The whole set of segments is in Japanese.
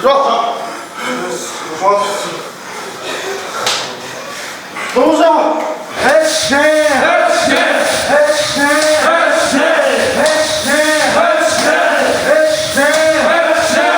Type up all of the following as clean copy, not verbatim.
どうぞ。ヘッシェー。ヘッシェー。ヘッシェー。ヘッシェー。ヘッシェー。ヘッシェー。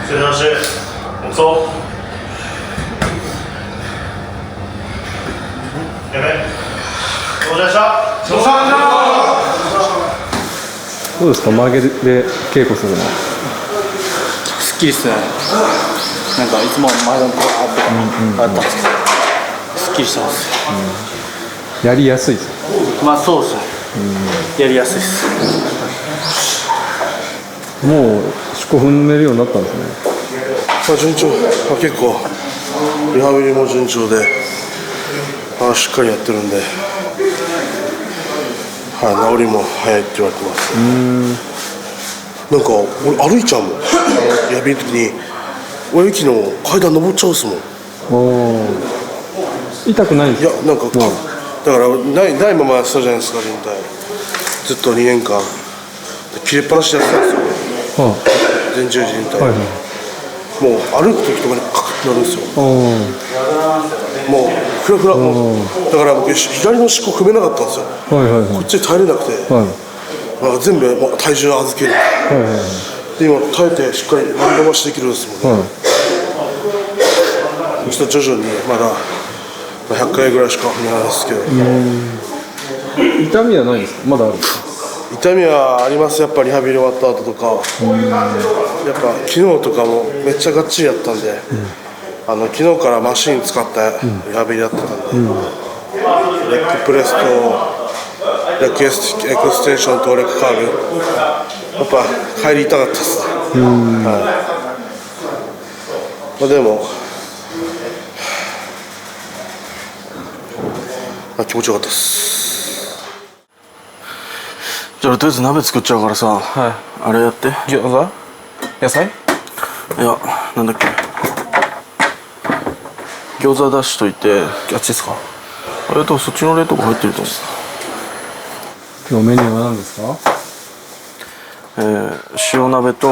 正座して黙祷。やめ。お疲れ様でした。どうですか、曲げで稽古するの。すっきりっすね。なんかいつも前のこうあったんですけど、すっきりしてます。やりやすいです。まあそうですね。やりやすいです。もう四股踏めるようになったんですね。順調、結構リハビリも順調で、しっかりやってるんで、治りも早いって言われてます。なんか俺歩いちゃうもん。リハビリの時に俺昨日階段登っちゃうっすもん。痛くないんですか。いやなんか、だからないままやってたじゃないですか、人体ずっと2年間切れっぱなしでやってたんですよ、前十字靭帯、もう歩く時とかにカカッてなるんですよ。もうフラフラ、だから僕左の尻尾踏めなかったんですよ。こっちで耐えれなくて、全部体重預ける、で今耐えてしっかり伸ばしできるんですもんね。ちょっと徐々にまだ100回ぐらいしか踏めないですけど。痛みはないですか。まだあるんですか。痛みはあります。やっぱリハビリ終わった後とか、やっぱ昨日とかもめっちゃがっちりやったんで、昨日からマシン使ったリハビリやってたんで、レッグプレスとレッグエクステンションとレッグカール、やっぱ帰り痛かったです。でも気持ちよかったです。じゃあとりあえず鍋作っちゃうからさ、あれやって。餃子？野菜？いや、なんだっけ、餃子出しといて。あっちですか？そっちの冷凍庫入ってると思う。今日メニューは何ですか。塩鍋と、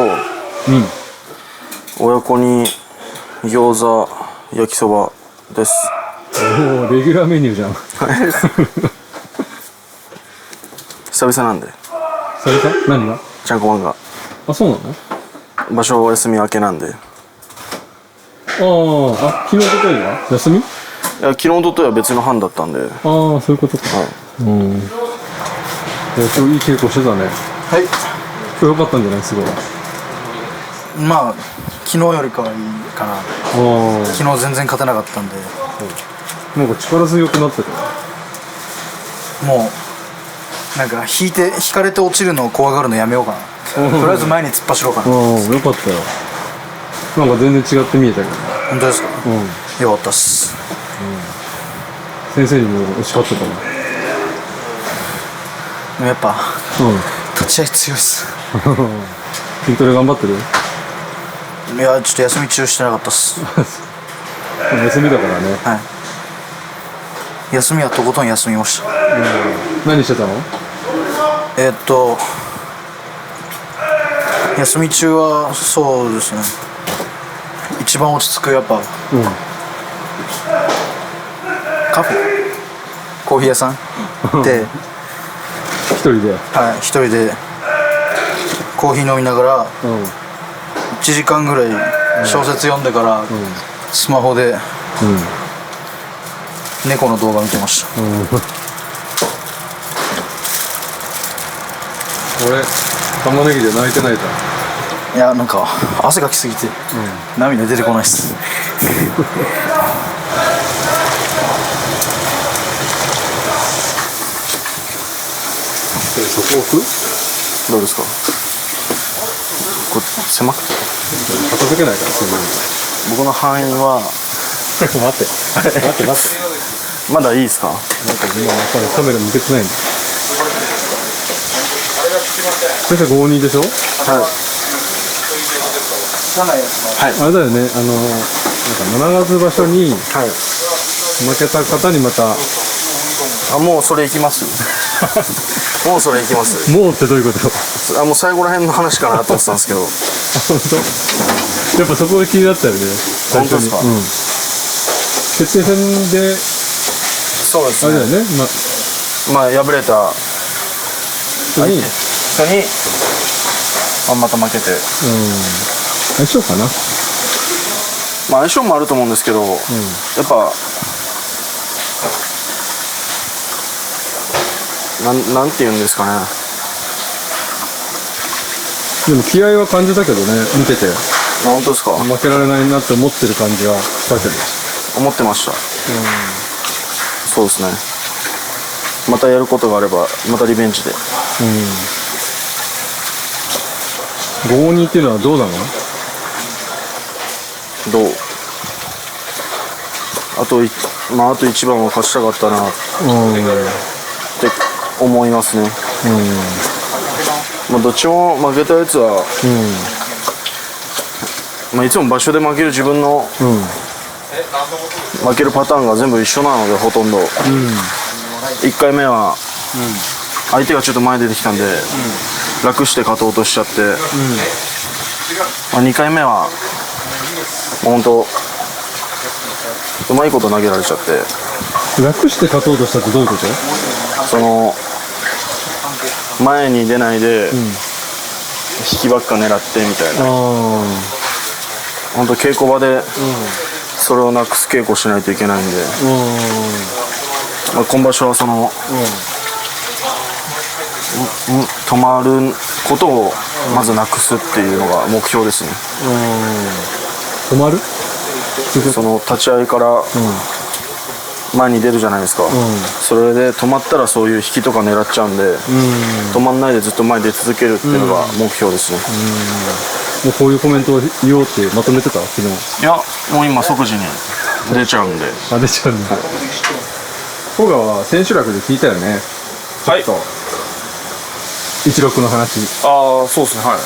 親子に餃子焼きそばです。おお、レギュラーメニューじゃん。久々なんで。久々？何が？ちゃんこマンが。あ、そうなの？場所お休み明けなんで。昨日おとといは休み？いや、昨日おとといは別の班だったんで。そういうことか。今日いい稽古してたね。はい。今日良かったんじゃない？すごい。まあ昨日よりかはいいかな。昨日全然勝てなかったんで。なんか力強くなってた。もうなんか引かれて落ちるのを怖がるのやめようかな。とりあえず前に突っ走ろうかな。よかったよ。なんか全然違って見えたけど。本当ですか？よかったっす。先生にも押し勝ってたな。でもやっぱ立ち合い強いっす。筋トレ頑張ってる？いや、ちょっと休み中してなかったっす。休みだからね。休みはとことん休みました。何してたの？休み中はそうですね、一番落ち着くやっぱ、カフェ、コーヒー屋さんで一人で一人でコーヒー飲みながら、1時間ぐらい小説読んでから、スマホで、猫の動画見てました。俺玉ねぎで泣いてないじゃん。いや、なんか汗かきすぎて、涙出てこないっす。そこ置く？どうですか？これ狭くて片付けないから、そんなに。僕の範囲は待って待って待って、まだいいですか？なんか今やっぱりカメラ向けてないんだ。先生5-2でしょ？はいあれだよね、なんか7月場所にはい。負けた方にまたあ、もうそれいきますもうそれいきますもうってどういうこと？あ、もう最後ら辺の話かなと思ってたんですけど。本当？やっぱそこが気になったよね。本当ですか？うん。決定戦でそうですね。あれだよね。まあ敗れた人に人にまた負けて、相性かな。まあ相性もあると思うんですけど、やっぱなんて言うんですかね。でも気合は感じたけどね、見てて本当ですか？負けられないなって思ってる感じはしたけど。思ってました。そうですね。またやることがあればまたリベンジで。5-2っていうのはどうなの？どう？あと1番は勝ちたかったなって思いますね。まあどっちも負けたやつは、まあいつも場所で負ける自分の、負けるパターンが全部一緒なので、ほとんど。1回目は相手がちょっと前出てきたんで、楽して勝とうとしちゃって、まあ、2回目は本当うまいこと投げられちゃって、楽して勝とうとしたってどういうこと？その前に出ないで、引きばっか狙ってみたいな。本当稽古場でそれをなくす稽古しないといけないんで、まあ、今場所はその、止まることをまずなくすっていうのが目標ですね。止まる？その立ち合いから前に出るじゃないですか、それで止まったらそういう引きとか狙っちゃうんで、止まんないでずっと前に出続けるっていうのが目標ですね。もうこういうコメントを言おうってまとめてた昨日？いや、もう今即時に出ちゃうんで。あ、出ちゃうんだ。古賀は千秋楽で聞いたよね。はい。16の話。ああ、そうですね、はい。ね。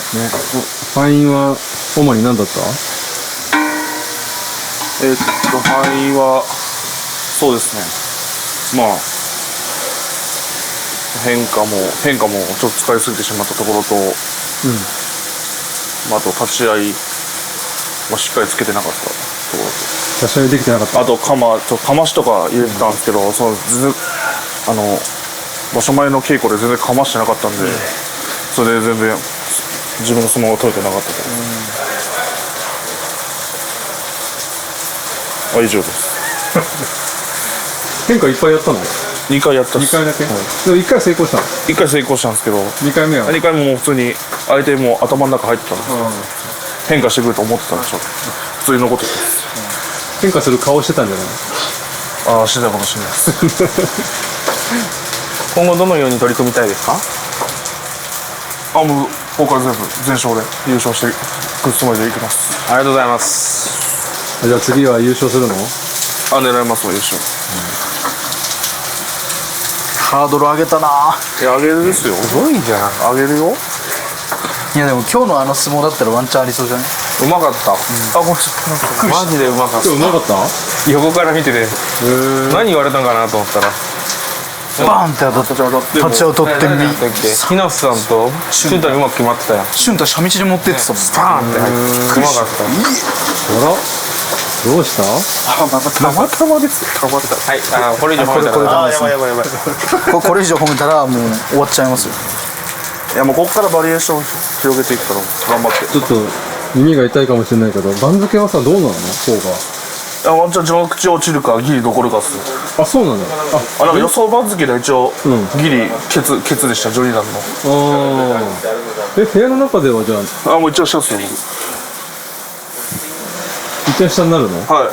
敗因は主に何だった？敗因はそうですね、まあ変化もちょっと使いすぎてしまったところと、まあ、あと立ち合いはしっかりつけてなかったところと、立ち合いできてなかった。あとかましとか入れてたんですけど、その場所前の稽古で全然かましてなかったんで、それで全然自分の相撲が取れてなかったと思います。以上です。変化いっぱいやったの2回やったっ？2す。回だけ？はい、でも1回成功したの1回成功したんですけど、2回目は2回ももう普通に相手も頭の中入ってたんです、変化してくると思ってたんでしょう。普通に残ってたんです、変化する顔してたんじゃない？ああ、してたかもしれないです。今後どのように取り組みたいですか？あ、もうここから全部全勝で優勝していくつもりでいきます。ありがとうございます。じゃあ次は優勝するの？あ、狙いますわ、優勝。ハードル上げたな。いや、上げるですよ。すごいじゃん、上げるよ。いやでも今日のあの相撲だったらワンチャンありそうじゃない？うまかった。あ、これマジでうまかった。今日うまかった？横から見てて何言われたんかなと思ったら、バーンって当たって立ち合い取ってみ。木梨さんと俊太にうまく決まってたよ。俊太初日に持ってってたもん。バーンって入ってうまかった。あら、どうした？たまたまです。たまたま。はい。これ以上褒めたら、やばいやばいやばい。これ以上褒めたらもう終わっちゃいますよ。いや、もうここからバリエーション広げていくから頑張って。ちょっと耳が痛いかもしれないけど、番付はさどうなの？方が。ワンチャン序の口落ちるかギリ残るかっす。あ、そうなんだ。なんか予想番付で一応ギリケツでした、ジョリランの。部屋の中ではじゃあもう一応下っすよ。一回下になるの？はい。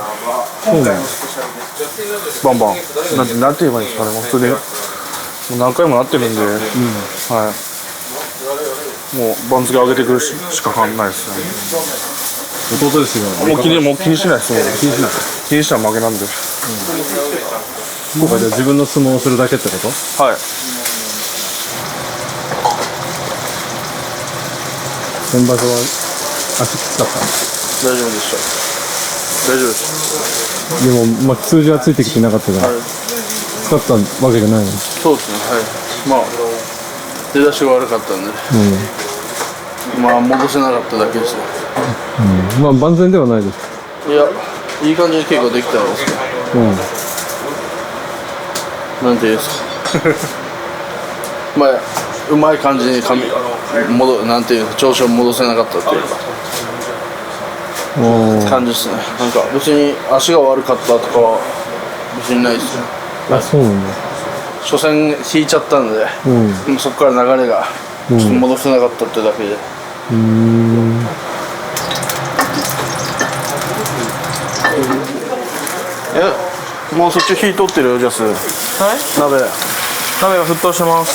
そうなんだ。バンバン。なんて言えばいいんですかね。もう普通にもう何回もなってるんで、はい。もう番付上げてくるしか考えないですね。弟ですがもう気にしないですもん。気にしない。気にしたら負けなんで。今回じゃあ自分の相撲をするだけってこと？はい。先場所は足きつかった。大丈夫でした。大丈夫です。でも、まあ、数字はついてきてなかったから、使ったわけじゃないの。そうですね。はい。まあ出だしが悪かったんで、まあ戻せなかっただけですね。まあ、万全ではないです。いや、いい感じに稽古できたんですけど、なんていうんですか。まあうまい感じになんていうの、調子を戻せなかったっていうか感じですね。なんか別に足が悪かったとかは別にないですね。あ、そうなんだ。初戦引いちゃったんで、そこから流れがちょっと戻せなかったってだけで。もうそっち火取ってるよ、ジャス。はい。鍋が沸騰してます。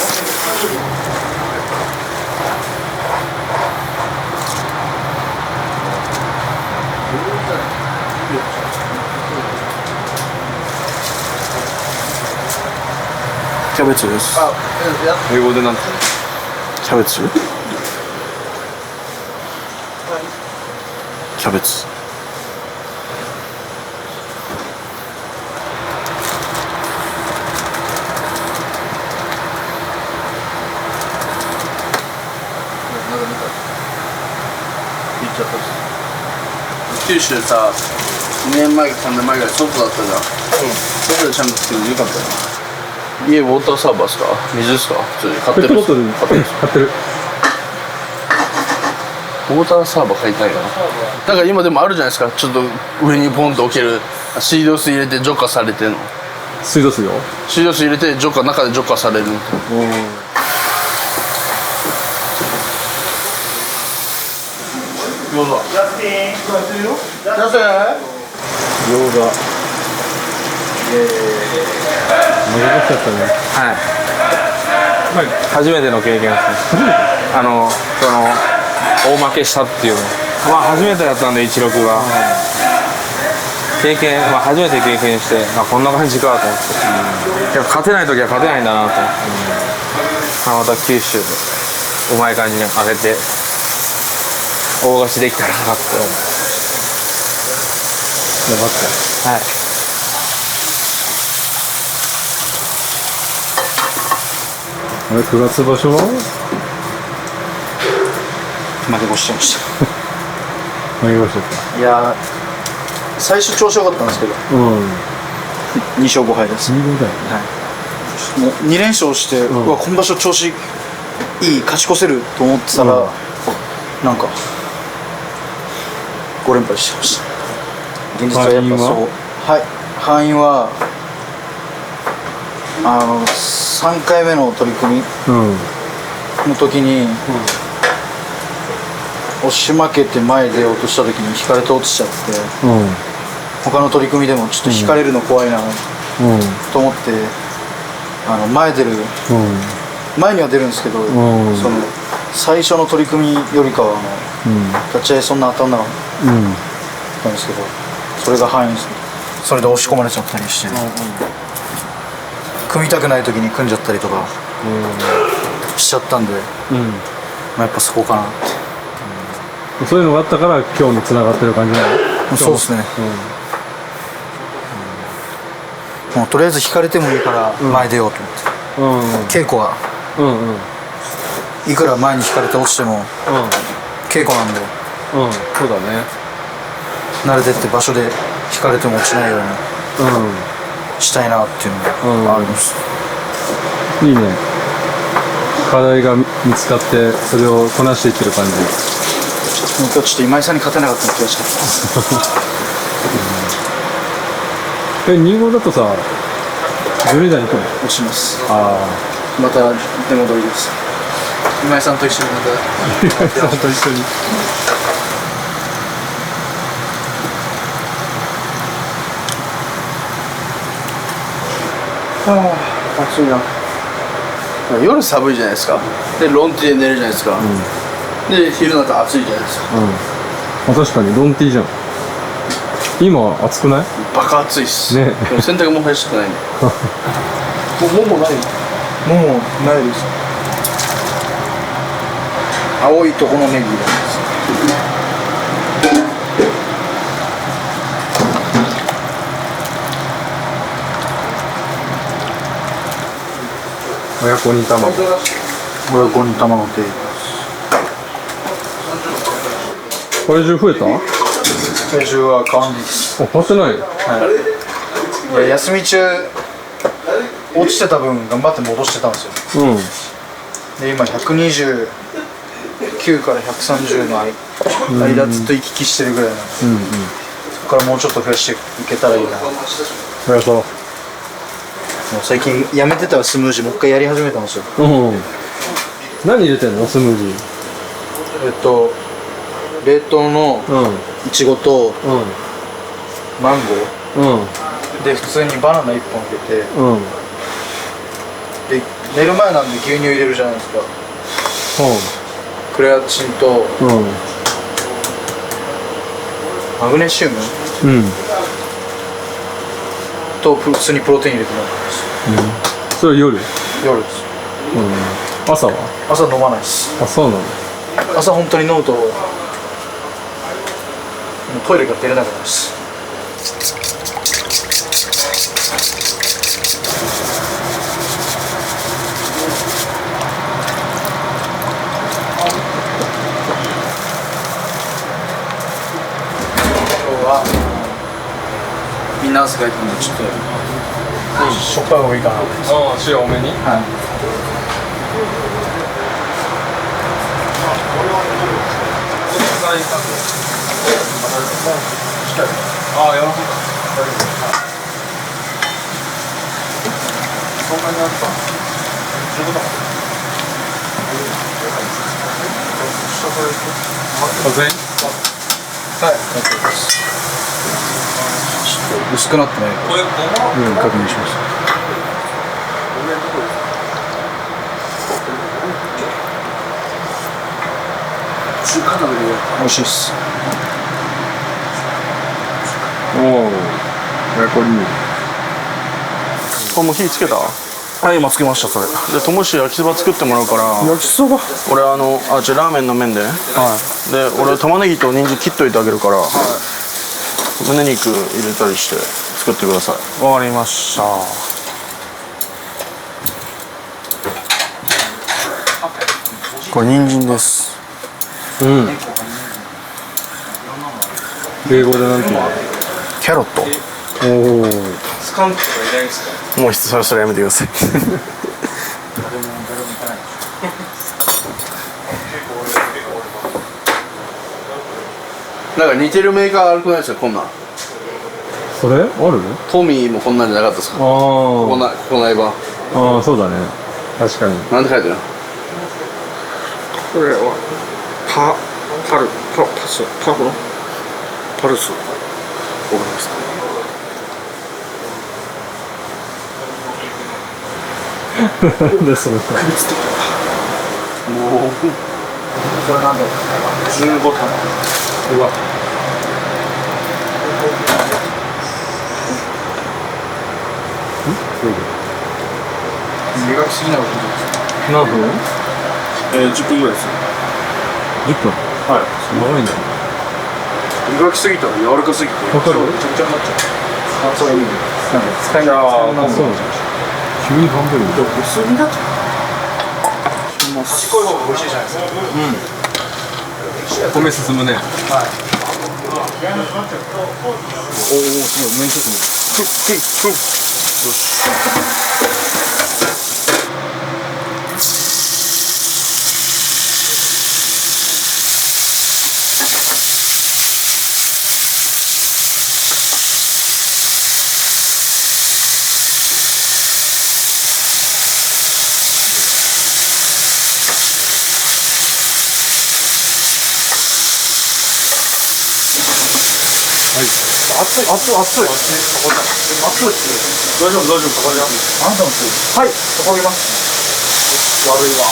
キャベツです。英語でなんて？キャベツ？キャベツ。九州さ、2年前か3年前ぐらい外だったじゃん。外でちゃんと作るのよかったよ。家ウォーターサーバーですか？水ですか？普通に買ってる。ペットボトル買ってる。ウォーターサーバー買いたいな。なんか今でもあるじゃないですか。ちょっと上にポンと置ける水道水入れて浄化されてるの。水道水を？水道水入れて中で浄化される。どうぞ。ジャスティン。餃子。難しかったね。はい。初めての経験ですね。大負けしたっていうの。まあ初めてだったんで16は。初めて経験して、こんな感じかと思って。やっぱ勝てない時は勝てないんだなと思って。また九州でうまい感じに上げて大勝ちできたらなって。頑張って。はい。あれ、9月場所は負け越しちゃいまし負けました。た。いや最初調子良かったんですけど、2勝5敗です。2分だよ。もう2連勝して、うわ今場所調子いい、勝ち越せると思ってたら、なんか5連敗しちゃいました。現実はやっぱそう。はい、敗因は3回目の取り組みの時に、押し負けて前出ようとした時に引かれて落ちちゃって、他の取り組みでもちょっと引かれるの怖いなと思って、前出る、前には出るんですけど、その最初の取り組みよりかは立ち合いそんな当たんなかったんですけど、それが範囲ですね。それで押し込まれちゃったりして、組みたくない時に組んじゃったりとかしちゃったんで、やっぱそこかなって。そういうのがあったから今日に繋がってる感じなの？そうですね。もうとりあえず引かれてもいいから前出ようと思って、稽古はいくら前に引かれて落ちても稽古なんで、そうだね。慣れてって場所で引かれても落ちないようにしたいなっていうのがあります。いいね。課題が見つかってそれをこなしていってる感じ。今日ちょっと今井さんに勝てなかったの悔しかったです。2号だとさ、12代に来るの？落ちます。あまた出戻りです。今井さんと一緒にまたあ。さんと一緒に。暑いな。夜寒いじゃないですか。でロンティで寝るじゃないですか。で昼になったら暑いじゃないですか。あ、確かにロンティーじゃん。今暑くない？バカ暑いっすね。でも洗濯もしくないねもうない。もうないです。青いとこのネギなんです。親子煮卵。親子に卵で体重増えた？体重は変わんないです。あ、変わってないよ。いや、休み中落ちてた分頑張って戻してたんですよ。うん。で今129から130の間ずっと行き来してるぐらいなんで、そこからもうちょっと増やしていけたらいいな。おやそう。もう最近やめてたスムージーもう一回やり始めたんですよ。うん。何入れてんのスムージー？冷凍のうん。いちごとうマンゴん。うん。ーで普通にバナナ1本入れて、うん。で寝る前なんで牛乳入れるじゃないですか。クレアチンとうん。マグネシウムうん。うん。と普通にプロテイン入れて飲んでます。それ夜？夜です。うん。朝は？朝飲まないです。あ、そうなの。朝本当に飲むともうトイレから出れなくなるです。今日はみんな汗かいてるんでちょっとしょっぱい方がいいかな。ああ、塩多めに。はい。ああ、やばかった。そんなにあった。風？はい、OKです。ちょっと薄くなってないか確認しました。美味しいっす。おお。親子煮。これもう火つけた？はい、今つけました。それでともし焼きそば作ってもらうから。焼きそば。俺ラーメンの麺で、で俺玉ねぎと人参切っといてあげるから、胸肉入れたりして作ってください。わかりました。これ人参です。うん。英語でなんて言うの？キャロット。おお。スカンクとかいないんですか？もうそれやめてください。なんか似てるメーカーあるくないですか？こんなんそれある？トミーもこんなんじゃなかったですか？あここないばあ。ああ、そうだね。確かに。なんて書いてるの？これはパルスわかりますか？で、それか。もうこれなんだろう。15玉。うわ。磨きすぎなのか何分10分ぐらいです。？10分。はい。長いんだ。磨きすぎたら柔らかすぎてわかる？めちゃくちゃになっちゃう。あ、それいいね。なんか使いああ、方そうなんだ。急に半分に。薄になっちゃう。賢い方が美味しいじゃないですか。米進むね。おお、すごい。もう一つ。熱い。大丈夫。あなたのつい。はい、そこあげます。悪いわ。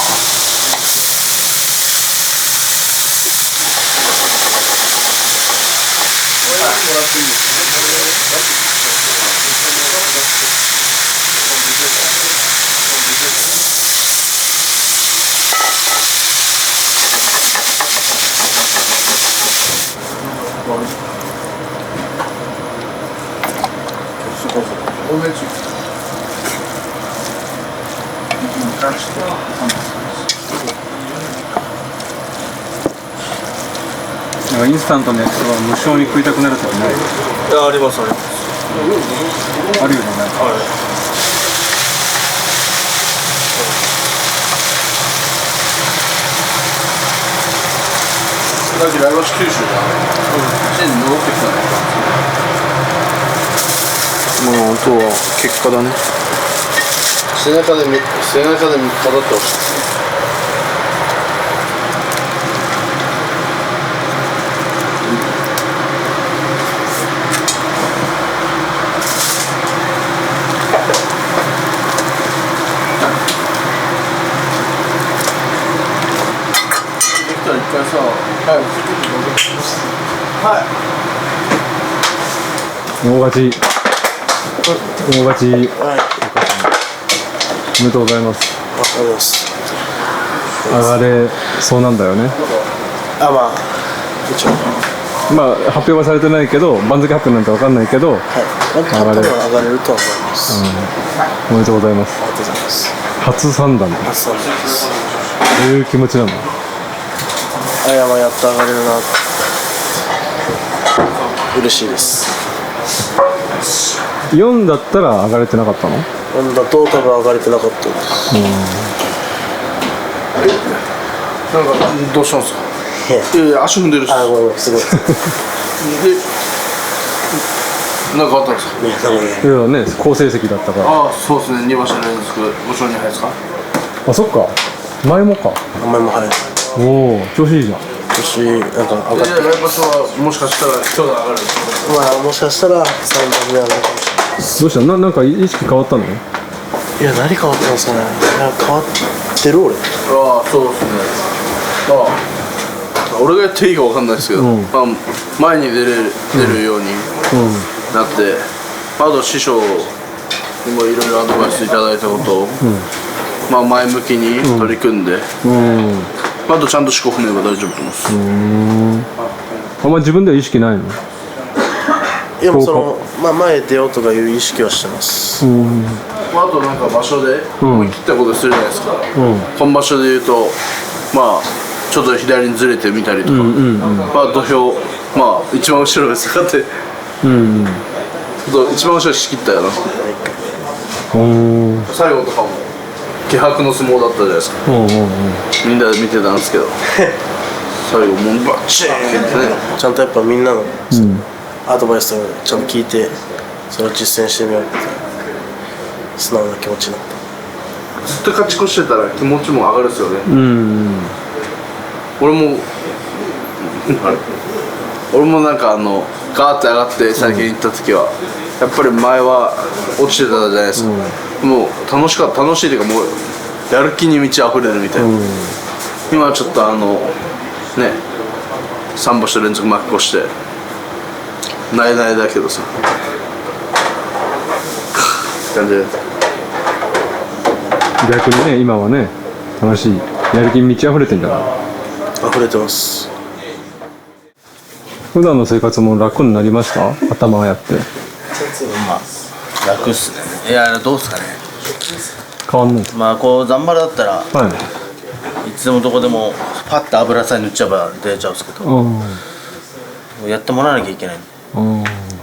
なんかインスタントのやつは無性に食いたくなるとかない？いや、ありますあります。あるよね。だけどあれは九州だね。シーズン戻ってきたね。まああとは結果だね。背中で3日だってほしい。大勝ち。大勝ち。おめでとうございます。ありがとうございます。上がれそうなんだよね。あ、まあ一応まあ発表はされてないけど、番付発表なんてわかんないけど、はい。なんか多分上がれるとは思います。おめでとうございます。ありがとうございます。初三段。ど初さんです。ういう気持ちなの？あ、やばい、やっと上がれるな。嬉しいです。4だったら上がれてなかったの？なんだと多分上がれてなかったです。なんかどうしたんですか？いや足踏んでるし。あ、ごめんすごい。で、なんかあったんですか？いや、なんかね。いやね、好成績だったから。ああ、そうですね。2場所連続5勝2敗ですか？あ、そっか。前もか。名前も早い。おお、調子いいじゃん。年なんか上がって。来場所はもしかしたら今日で上がる。まあもしかしたら3番目は上がるかもしれないです。どうした？なんか意識変わったの？いや、何変わったんですかね。いや、変わってる俺。ああ、そうですね。俺がやっていいか分かんないですけど、まあ、前に出るようになって、あと師匠にもいろいろアドバイスいただいたことを、まあ、前向きに取り組んで、あとちゃんと四股踏めば大丈夫と思います。あんま自分では意識ないの？いや、もうまあ、前出ようとかいう意識はしてます。まあ、あとなんか場所で思い切ったことするじゃないですか、本場所でいうとまあちょっと左にずれてみたりとか、まあ土俵まあ一番後ろですかって、一番後ろ仕切ったよな、最後とかも気迫の相撲だったじゃないですか、みんなで見てたんですけど最後もうバッチーンってね、ちゃんとやっぱみんなのアドバイスをちゃんと聞いてそれを実践してみようって素直な気持ちになった。ずっと勝ち越してたら気持ちも上がるっすよね。俺もなんかガーって上がって最近行った時は、やっぱり前は落ちてたじゃないですか、もう楽しいというかもうやる気に満ち溢れるみたいな、今はちょっとね3場所連続負け越してないないだけどさ感じで逆にね、今はね、楽しい、やる気に満ち溢れてんじゃない？溢れてます。普段の生活も楽になりました？頭がやってまあ楽っすね。いや、どうっすかね。変わんない？まあこうざんばらだったらはいつでもどこでもパッと油さえ塗っちゃえば出ちゃうんですけど、もうやってもらわなきゃいけないんで、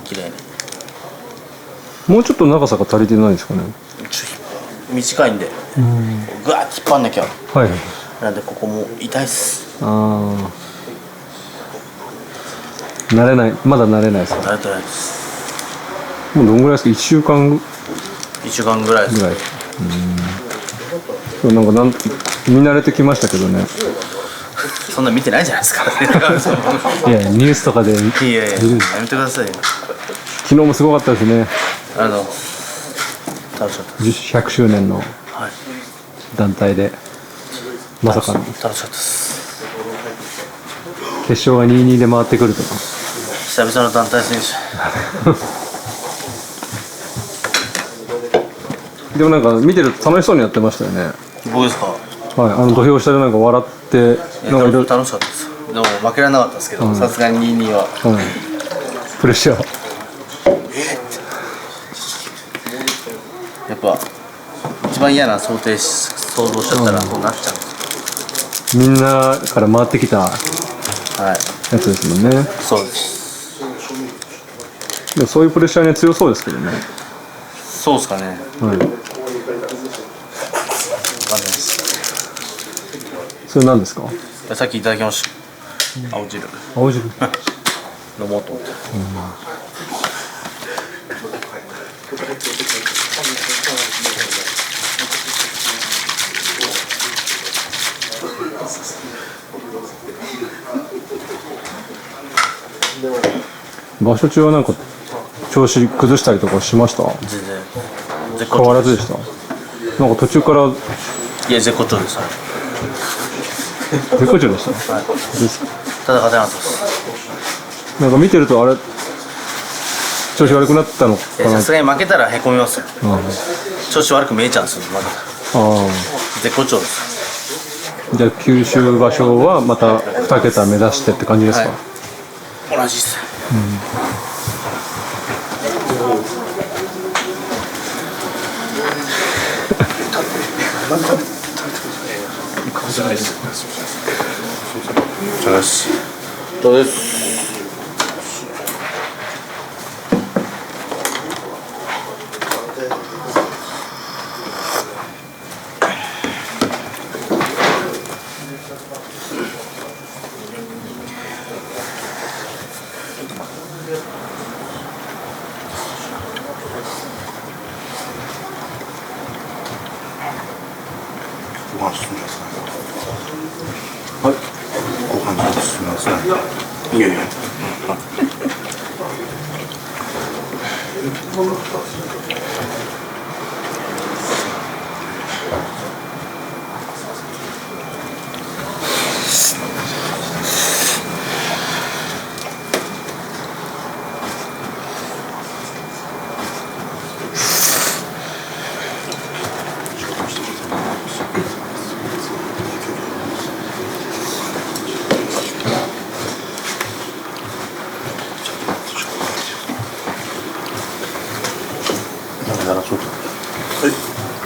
きれいに。もうちょっと長さが足りてないですかね？短いんで、ぐわーって引っ張んなきゃ。はい。なんでここも痛いっす。慣れない、まだ慣れないですか？慣れてないです。もうどんぐらいですか？1週間1週間ぐらいです。ぐらい。なんか見慣れてきましたけどね。そんな見てないじゃないですか。いや、ニュースとかで。いやいや、やめてくださいよ。昨日もすごかったですね。楽しかったです。100周年の団体で、まさかの楽しかったです。決勝が2-2で回ってくるとか。久々の団体選手。でもなんか見てると楽しそうにやってましたよね。僕ですか？はい、土俵下でなんか笑ってなんかいろいろ楽しかったです。でも負けられなかったですけど、さすがに2-2は。プレッシャー。やっぱ一番嫌な想像しちゃったらそうなっちゃうんです。みんなから回ってきたやつですもんね。そうです。でもそういうプレッシャーには強そうですけどね。そうですかね。はい。わかんないです。それ何ですか？さっきいただきました。青汁。青汁。飲もうと思って。場所中はなんか調子崩したりとかしました？全然。変わらずでした。なんか途中からいや絶好調です。絶好調でした。はい。ただ勝てなかったです。なんか見てるとあれ調子悪くなったのかな。さすがに負けたらへこみますよ。調子悪く見えちゃうんですよ、負けたら。絶好調です。じゃあ九州場所はまた2桁目指してって感じですか？同じです。どうです。ご飯進みますね。はい。ご飯進みますね。いやいや。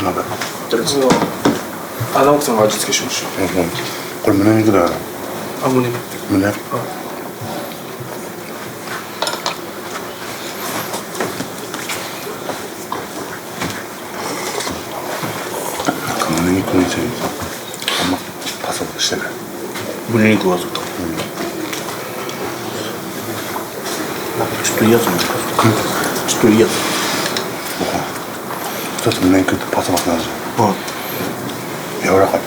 鍋。直樹さんが味付けしました。これ胸肉だよね。胸。胸。胸肉についてあんまパサパサしてない。胸肉はずっと。ちょっといいやつも。ちょっといいやつ。ちょっと胸肉ってパサパサなんですよ。柔らかい。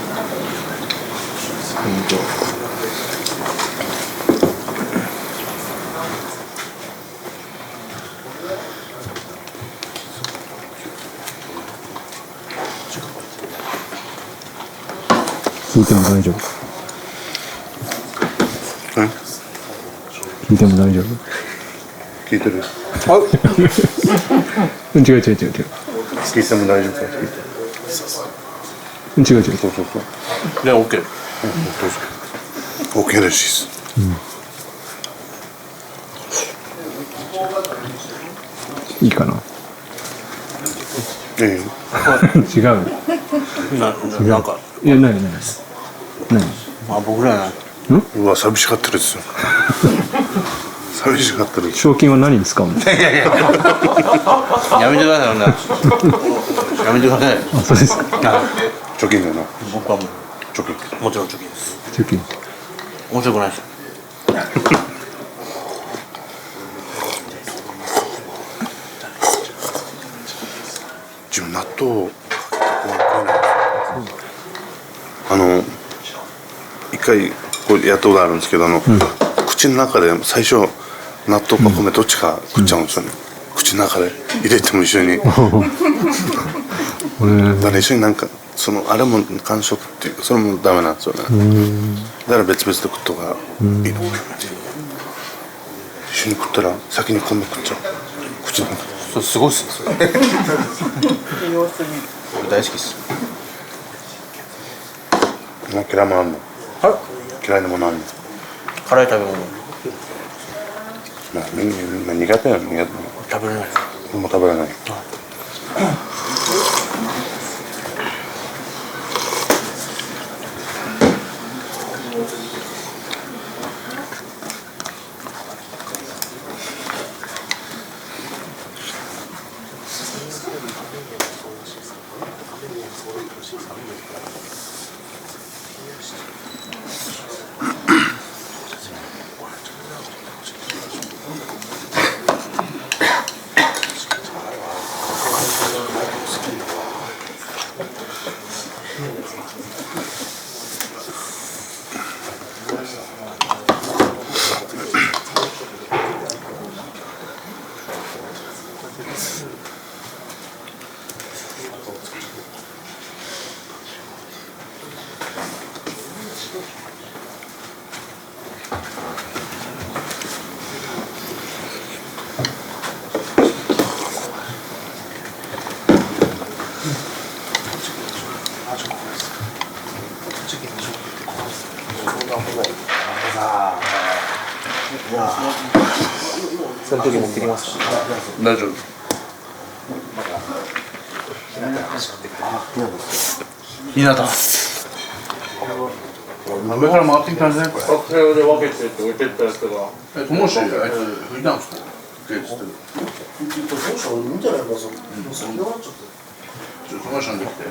聞いても大丈夫。聞いても大丈夫。聞いてる。違う。聞いても大丈夫か聞いて。違う。そう。ね、オッケー。オッケーです。いいかな。違う。なんか。いや、ない。あ、僕ら。うわ、寂しがってるですよ。寂しがってる。賞金は何に使うの？やめてください、やめてください。あ、そうですか。貯金だよな。僕はもう貯金。もちろん貯金です。貯金。面白くないです。自分納豆一回こうやったことあるんですけど口の中で最初納豆か米どっちか食っちゃうんですよね。口の中で入れても一緒に。だから一緒になんかそのあれも間食っていうかそれもダメなんですよね。だから別々で食った方がいいのかな。一緒緒に食ったら先に米食っちゃう。口の中。それすごいっすねそれ俺大好きっす。嫌いもあんの？嫌いなものあんの？辛い食べ物まあ、みんな苦手なの苦手なの。食べれない。俺も食べられない。その時持ってきますか？大丈夫。ひなた上から回ってきたんじゃないこれ。撮影で分けてって置いてったやつがともしあいつ拭いたんすか。ともしんできて。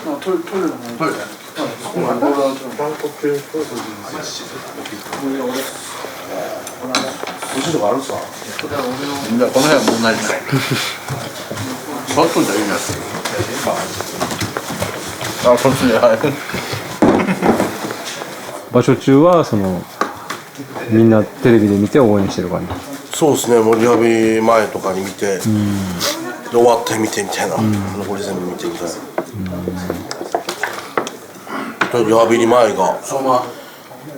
トイレのトイレ。美味しいとこあるさ。じゃあこの辺はもうないじゃん。座っとんじゃいいんですよ。あ、そっちで、はい。場所中はそのみんなテレビで見て応援してる感じ。そうですね、もうリハビリ前とかに見て、で終わって見てみたいな、残り全部見てみたいな。リハビリ前が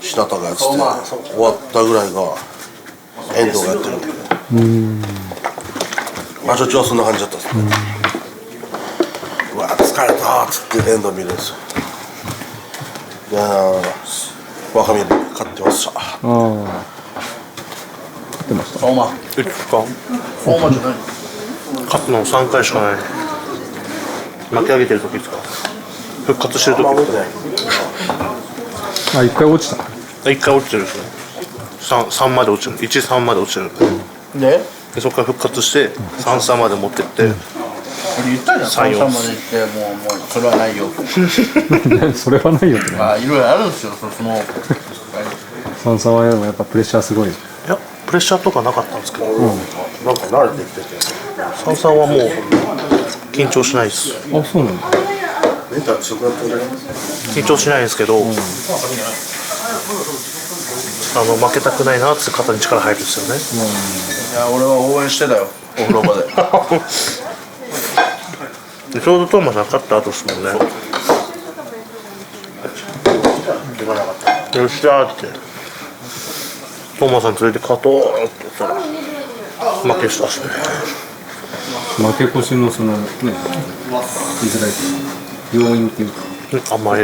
日向がやってて、終わったぐらいが遠藤がやってるんで、場所中はそんな感じだったんですね。うわ疲れたーっつって遠藤見るんですよ。いやー、若宮で勝ってました。出ました。相馬。いつか相馬じゃない。勝つの3回しかない。負け上げてる時ですか？復活してる時あ、一回落ちた。1回落ちてるんですよ。3まで落ちる。1-3まで落ちてる。でそこから復活して3-3まで持ってって、俺言ったじゃん。3-3まで行ってもうそれはないよ。それはないよってね。まあいろいろあるんですよ。そのサンさんはやっぱプレッシャーすごい。いやプレッシャーとかなかったんですけど、なんか慣れてきてて、サンさんはもう緊張しないです。あ、そうなんだ。メンタル強くなってるね。緊張しないんですけど、負けたくないなって肩に力入るんですよね。いや俺は応援してたよ。お風呂場で。でちょうどトーマさん勝った後ですもんね。よっしゃーってトーマさん連れて勝とうって言ったら負けしたっすね。負け越しのそのね、言いづらい要因っていうか。甘い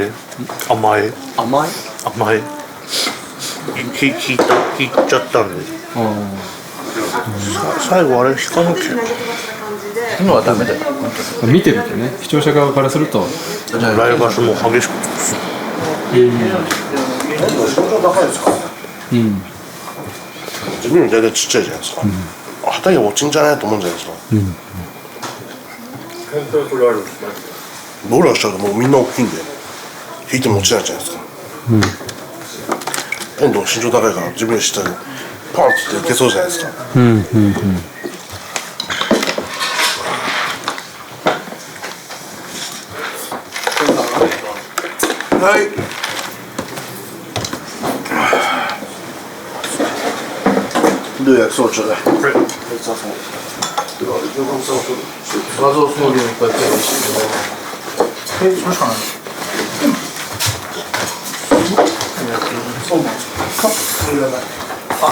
引いちゃったんで、最後あれ引かなきゃ。今はダメだよ。見てるとね、視聴者側からすると、ライバルも激しく自分より大体ちっちゃいじゃないですか。旗に落ちんじゃないと思うんじゃないですか。僕らしたらもうみんな大きいんで引いても落ちないじゃないですか。遠藤身長高いから自分より下にパンっていけそうじゃないですか。はい。どうやそうちょうだい。画像送料いっぱい手にしてそれしかない。そうなんですか。それがない。あ、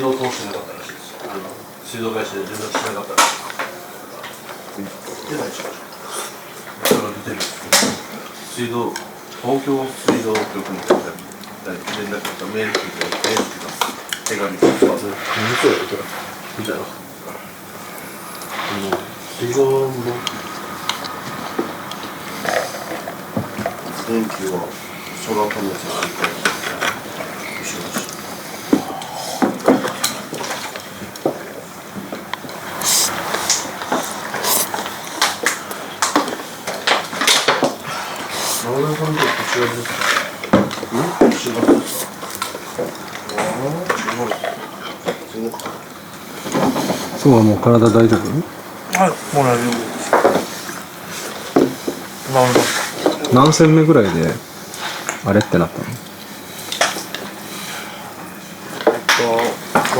道通してなかったらしいです。水道会社で連絡しなかったらしい。出ないでしょ。それが出てる。水道、東京水道局の方に連絡がメール来て、手紙とか。何それみたいな。水道の電気はソーラーパネルでついて後ろです。そうはもう体大丈夫？はい、もう大丈夫です。なるほど。何戦目ぐらいであれってなったの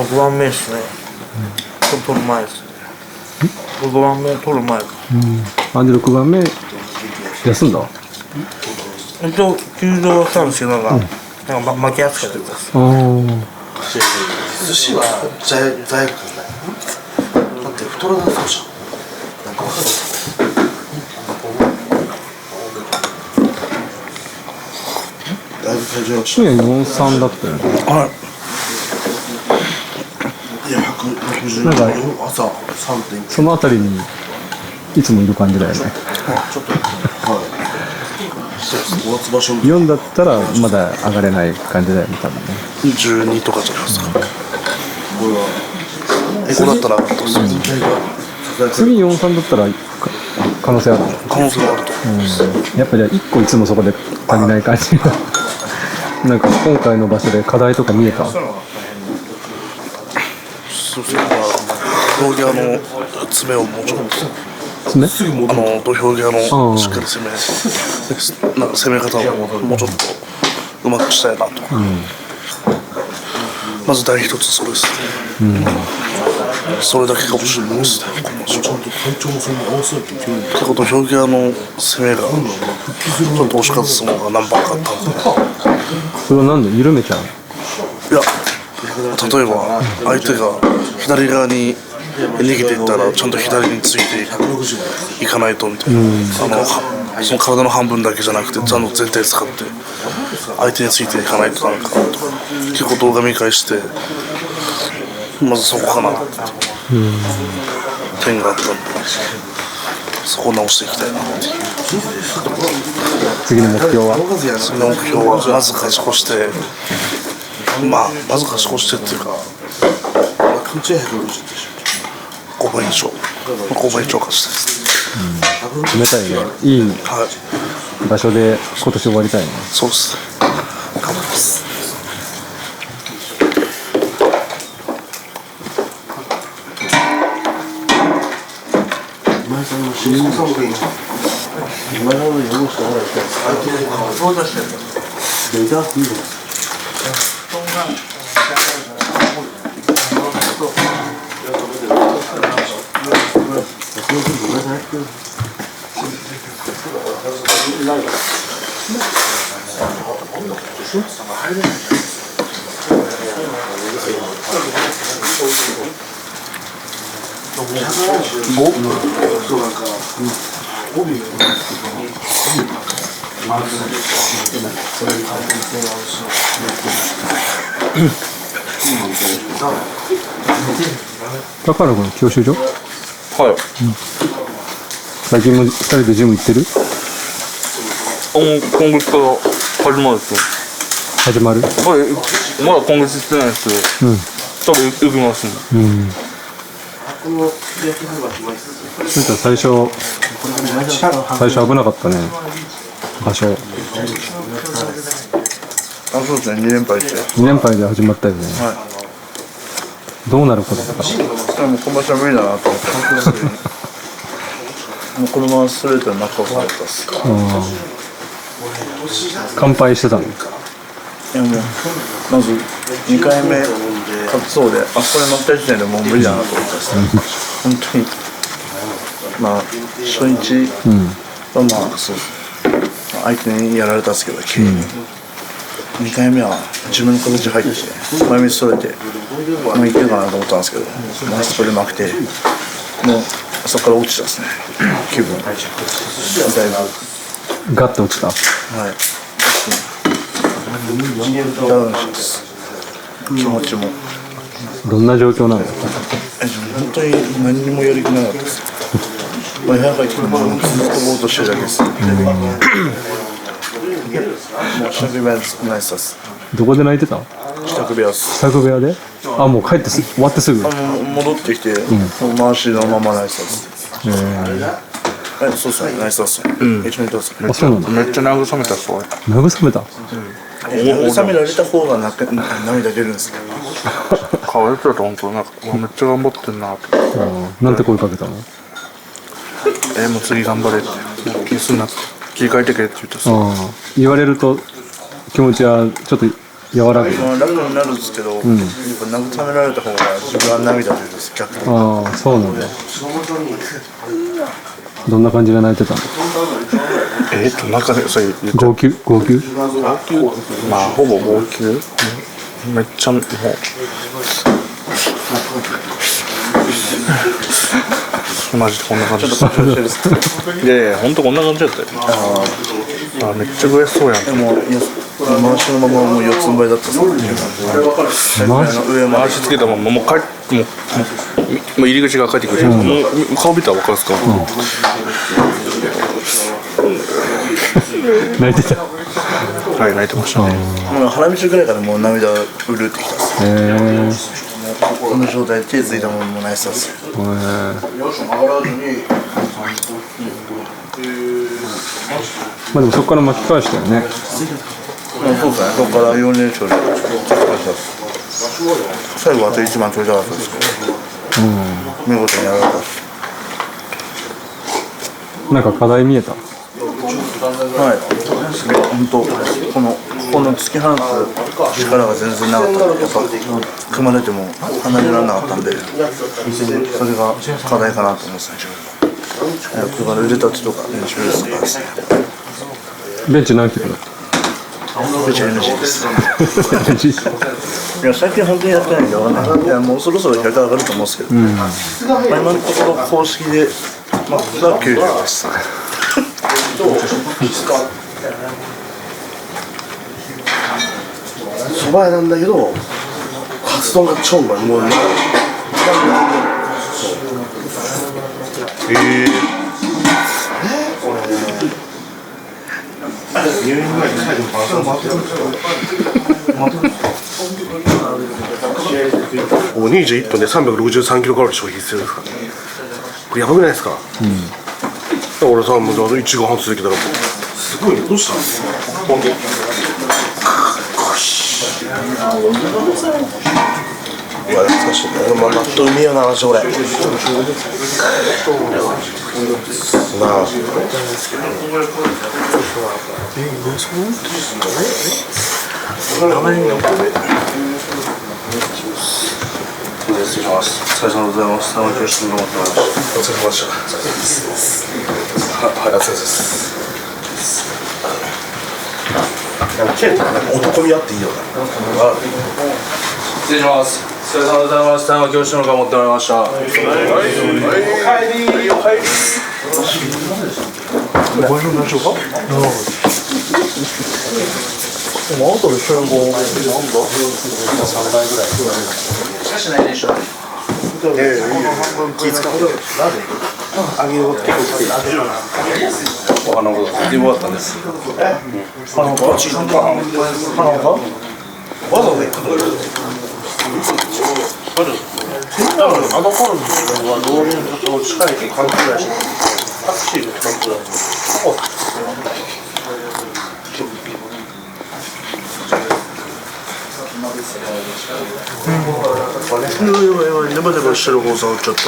？6番目ですね。取る前ですね。6番目取る前か。あ、で6番目休んだ？一応休場はしたんですけど、なんか巻きやすかったです。寿司は罪悪感ない。だって太らなそうじゃん。なんか分かる。だいぶ体重が深夜43だったよね。はい。いや、160なんか朝3.9。そのあたりにいつもいる感じだよね。ちょっとはい5月場所の4だったらまだ上がれない感じだよね、多分ね。12とかじゃないですか。これはエコだったら次43だったら可能性ある。可能性があると思います。やっぱり1個いつもそこで足りない感じがなんか今回の場所で課題とか見えた？そうですね。土俵際の詰めをもうちょっと土俵際のしっかり攻めなんか攻め方をもうちょっとうまくしたいなと、まず第一つそれです、それだけかもしれないですね。結構土俵際の攻めがちょっと惜しかった相撲が何番かあったんで、それはなんで緩めちゃう？いや例えば相手が左側に逃げていったらちゃんと左についていかないとみたいな、その体の半分だけじゃなくてちゃんと全体使って相手についていかないとなんか結構動画見返してまずそこかなって点があったんで、そこを直していきたいなっていう。次の目標は？次の目標はまず勝ち越して、まず勝ち越してっていうか5倍以上勝ちたいです。決めたいね。いい場所で今年終わりたいね。そうですね。頑張ります。高原君教習所？はい、最近も2人でジム行ってる？今月から始まるですよ。始まる？はい、まだ今月行ってないですけど、多分行きますね。なんか最初危なかったね、場所。そうですね、2連敗して。2連敗で始まったよね。どうなることだった？もうこの場所は無理だなと思って。もうこのままストレートで中をされたっす。乾杯してたの？いやもうまず2回目勝つそうで、あそこで負った時点でもう無理だなと思ったっす。本当に初日はそう相手にやられたんですけど、2回目は自分の形入って前見ストレートでもういけるかなと思ったんですけど、まあ、それうまくて、もうそこから落ちたですね、気分だいぶ。ガッと落ちた。はい。ダウンします。気持ちも。どんな状況なの？本当に何にもやる気なかったです。部屋入ってもずっとぼーっとしてるだけです。もう支度部屋ないっす。どこで泣いてたの？支度部屋っす。支度部屋で？あ、もう帰って終わってすぐ。戻ってきて、回しのままないっす。そうっすね、ナイスだっすね。一番いいっすね。あ、そうなんだ。めっちゃ慰めたっす俺。慰めた。慰められた方が涙出るんですね。かわいそうだと本当なんかめっちゃ頑張ってんなって。なんて声かけたの？もう次頑張れって。気にすんなって。切り替えてけって言ってさ。言われると気持ちはちょっと和らぐ。楽になるんですけど、やっぱ慰められた方が自分は涙出るんです、逆に。ああ、そうなんだ。どんな感じで泣いてたの？なんかそういう号泣？まあほぼ号泣。めっちゃもうマジでこんな感じです。いやいや、ほんとこんな感じだったよ。めっちゃ悔しそうやん。でも、回しのままもう四つん這いだった回しつけたままもう帰ってもう入り口が帰ってくる。もう顔見たら分かるっすか？泣いてた。はい、泣いてましたね。もう腹道ぐらいからもう涙うるってきたっす。この状態で手ついたものもないっす。まあでもそこから巻き返したよね。そうですね、そこから4連勝で最後あと1番取りたかったですけど、見事にやられた。なんか課題見えた？はい、本当この突き放す力が全然なかった。やっぱ組まれても離れられなかったんで、それが課題かなと思いますね、自分は。だから腕立ちとか練習とかですね。ベンチ何キロだった？ベンチ NG です。いや最近本当にやってないんで分かんない。いやもうそろそろ100上がると思うんですけど、今のところ公式でマックスは90です。蕎麦屋なんだけどカツ丼が超うまい。もうねもう21分で363キロカロリー消費するんですかね。これやばくないですか？俺さ、もう1時間半続けたらすごいね。どうしたの？うわ、懐かしいね。納豆うめえよな、私俺。なあ。失礼します。お疲れ様でございます。生教室の頑張ってました。お疲れ様でした。はい、お疲れ様です。男気あっていいよね。失礼します。お疲れ様でございました。教師のが持ってまいりました。はい。お帰り。お帰り。ご一緒になりましょうか。でも後で集合なんだ。3倍ぐらい。しかしないでしょ。気使う。あげること結構きつい。お花もでもよかったんです。花が？わざわざ行くの？あの頃の自分は農民と近い関係だし、タクシーの関係だし。ネバネバしてる放送ちょっと。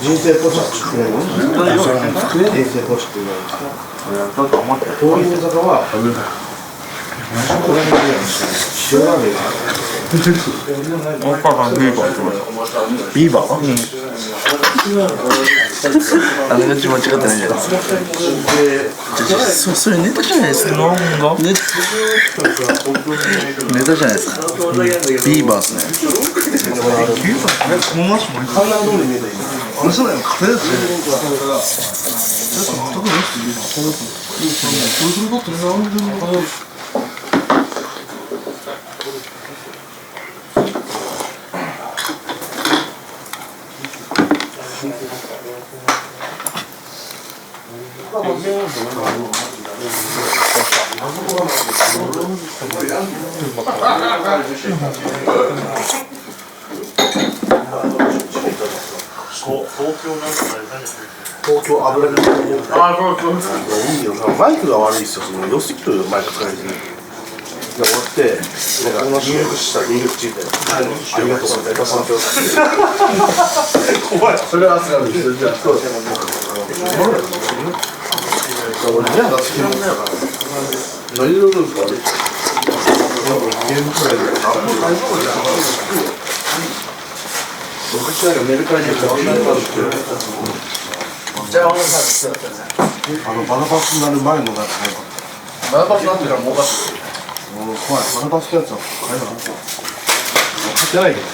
人生ポスト作れる？人生ポスト。大阪はビーバー？あれが間違ってないじゃないですか。それネタじゃないですか。ネタじゃないですか。ビーバーっすね。東京油でマイクが悪いっすよ。その良すぎるマイク使いすぎる。終わってなんか入力ついてありがとうございます。怖い。それは焦らないです。じゃあそうです。俺じゃあ好きなんだよ。何色ですか？ゲームくらいで。僕なんかメルカリで買うのがあるって。じゃあバナバスになる前のなんかバナバスになってから儲かってる。怖い。バナバスってやつは買えなかった。買ってないけど。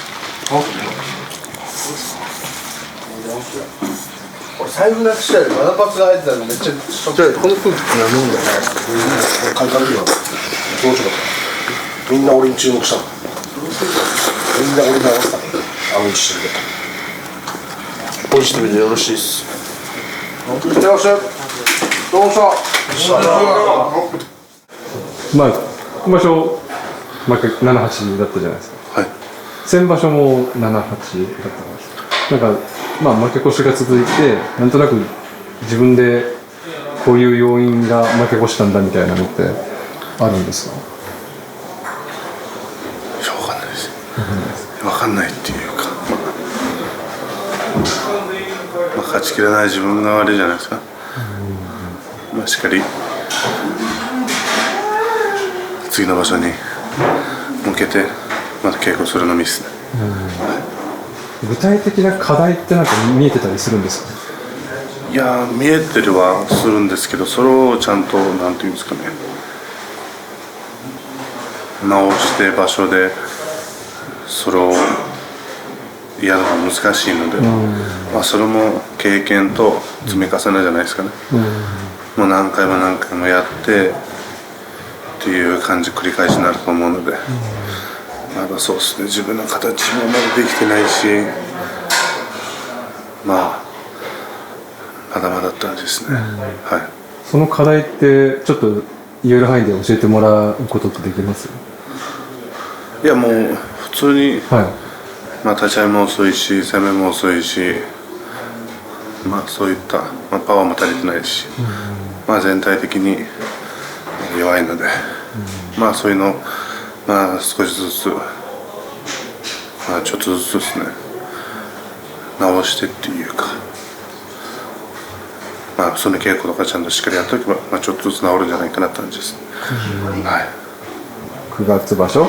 俺財布なくしたよりバナバスが入ってたのめっちゃショック。この空気飲んだよね。買いかけるよ。どうしようか。みんな俺に注目したの。みんな俺に合わせたの。あの一瞬で。ポジティブでよろしいです。いってらっしゃい。どうもした。まあ今場所毎回7-8だったじゃないですか。はい。先場所も7-8だったんです。なんかまあ負け越しが続いて、なんとなく自分でこういう要因が負け越したんだみたいなのってあるんですか？わかんないです。わかんないっていうか、まあ、勝ちきれない自分が悪いじゃないですか。まあしっかり次の場所に向けてまた稽古するのみですね。具体的な課題ってなんか見えてたりするんですか？いや見えてるはするんですけど、それをちゃんとなんていうんですかね、直して場所でそれをやるのが難しいので、まあ、それも経験と積み重ねじゃないですかね。もう何回も何回もやってっていう感じ繰り返しになると思うので、まだそうですね、自分の形もまだできてないし、まあまだまだって感じですね。はい。その課題ってちょっと言える範囲で教えてもらうことってできます？いやもう普通に、はい。まあ、立ち合いも遅いし攻めも遅いし、まあ、そういった、まあ、パワーも足りてないし、まあ、全体的に弱いので、まあそういうのを、まあ、少しずつ、まあ、ちょっとずつですね直してっていうか、まあ、その稽古とかちゃんとしっかりやっておけば、まあ、ちょっとずつ治るんじゃないかなって感じです。はい、9月場所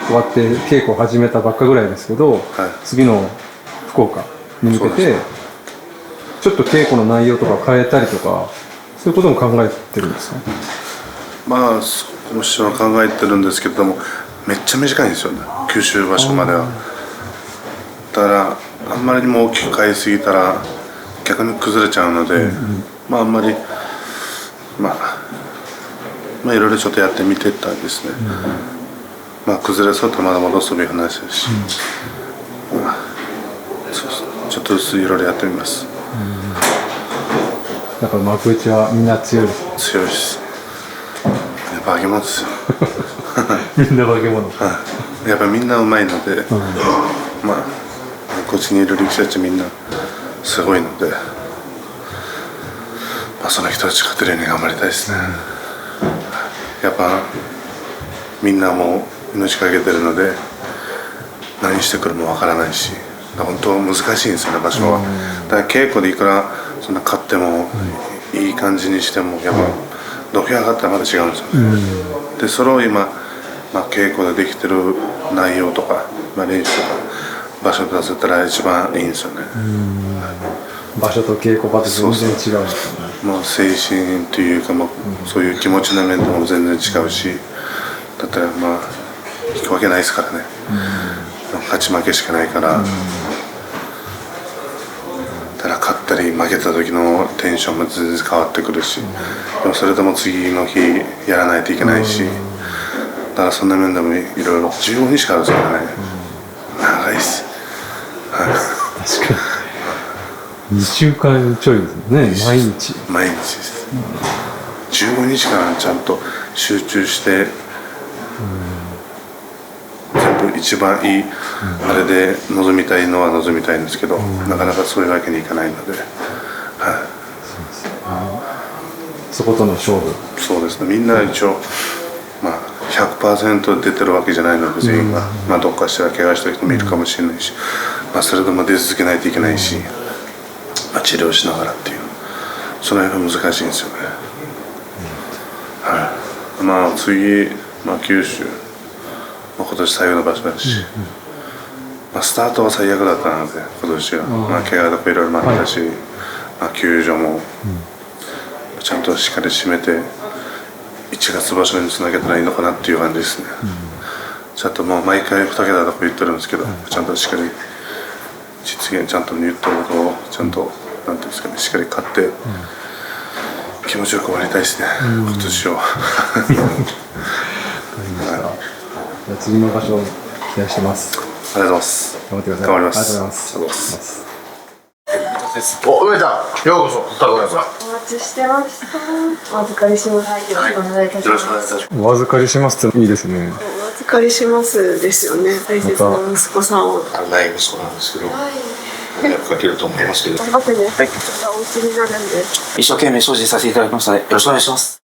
終わって稽古始めたばっかぐらいですけど、次の福岡に向けてちょっと稽古の内容とか変えたりとか、そういうことも考えてるんですか？まあ少しは考えてるんですけれども、めっちゃ短いんですよね、九州場所までは。だからあんまりにも大きく変えすぎたら逆に崩れちゃうので、まああんまりまあいろいろちょっとやってみてったんですね。まあ崩れそうとまだ戻すという話ですし、まあ、そうですね、ちょっとずついろいろやってみます。だから幕内はみんな強いです。強いです。化け物ですよ。みんな化け物。やっぱりみんなうまいので、まあこっちにいる力士たちみんなすごいので、まあ、その人たち勝てるように頑張りたいですね。やっぱみんなもう命かけてるので何してくるもわからないし、本当難しいんですよね、場所は。だから稽古でいくらそんな勝ってもいい感じにしてもやっぱ土俵上がったらまだ違うんですよね、でそれを今、稽古でできてる内容とか、練習とか場所で出せたら一番いいんですよね、場所と稽古場って全然違うんですよね。もう精神というか、そういう気持ちの面でも全然違うし、だったら引くわけないですからね、勝ち負けしかないから、ただ勝ったり負けた時のテンションも全然変わってくるし、でもそれでも次の日やらないといけないし、だからそんな面でもいろいろ15日からですからね、長いです。確かに2週間ちょいですね、毎日です、15日間ちゃんと集中して、全部一番いいあれで臨みたいのは臨みたいんですけど、なかなかそういうわけにいかないので、そことの勝負。そうですね、みんな一応100% 出てるわけじゃないので全員が、どっかしら怪我した人もいるかもしれないし、それでも出続けないといけないし、治療しながらっていう、その辺が難しいんですよね、次、九州、今年最後の場所だし、スタートは最悪だったので今年は、怪我とかいろいろもあったし、球場もちゃんとしっかり締めて1月場所につなげたらいいのかなっていう感じですね、ちゃんと毎回2桁とか言ってるんですけど、ちゃんとしっかり実現、ちゃんと言ったことをちゃんとなんていうんですかね、しっかり勝って、気持ちよく終わりたいですね、今年は。次の場所を期待してます。ありがとうございます。頑張ってください。頑張ります。ありがとうございます。ありがとうございます。梅ちゃん、ようこそ高野さん。お待ちしてました。お預かりします。よろしくお願いいたします。お預かりしますっていいですね。お預かりしますですよね。大切な息子さんを。ない息子なんですけど、迷惑かけると思いますけど。頑張ってね。はい。お家になるんで。一生懸命精進させていただきましたので、よろしくお願いします。